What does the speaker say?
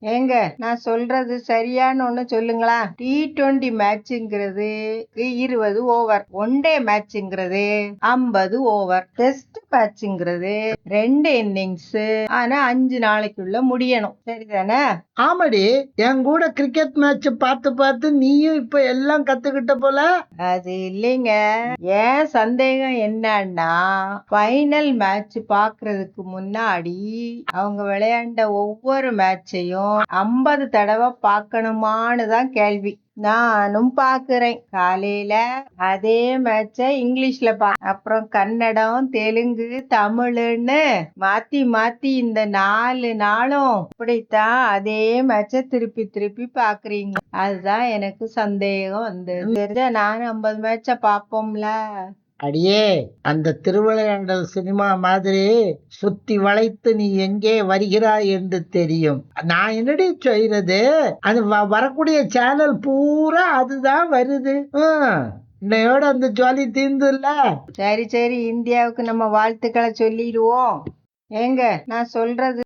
ஏங்க நான் சொல்றது சரியான்னு ஒண்ணு சொல்லுங்களா? T20 மேட்ச்ங்கிறது 20 ஓவர், ஒன் டே மேட்ச்ங்கிறது 50 ஓவர், டெஸ்ட் மேட்ச்ங்கிறது 2 இன்னிங்ஸ். ஆனா 5 நாளைக்குள்ள முடியணும், சரிதானே? ஆமாடி, என் கூட கிரிக்கெட் மேட்ச் பார்த்து பார்த்து நீயும் இப்ப எல்லாம் கத்துக்கிட்ட போல. அது இல்லைங்க, ஏன் சந்தேகம் என்னன்னா ஃபைனல் மேட்ச் பாக்குறதுக்கு முன்னாடி அவங்க விளையாண்ட ஒவ்வொரு மேட்சையும் 50 தடவை பார்க்கணுமான்னு தான் கேள்வி. நானும் பாக்குறேன். காலையில அதே மேட்ச இங்கிலீஷ்ல அப்புறம் கன்னடம், தெலுங்கு, தமிழ்னு மாத்தி மாத்தி இந்த 4 நாளும் இப்படித்தான் அதே மேட்ச திருப்பி திருப்பி பாக்குறீங்க. அதுதான் எனக்கு சந்தேகம் வந்தது. தெரிஞ்சா நானும் 50 மேட்ச பாப்போம்ல. அடியே, அந்த திருவிளையாடல் சினிமா மாதிரி சுத்தி வளைத்து நீ எங்கே வருகிறாய் என்று தெரியும். நான் என்னடி செய்யறது? அது வரக்கூடிய சேனல் பூரா அதுதான் வருது. இன்னையோட அந்த ஜாலி தீர்ந்துல்ல. சரி சரி, இந்தியாவுக்கு நம்ம வாழ்த்துக்களை சொல்லிடுவோம். ஏங்க நான் சொல்றது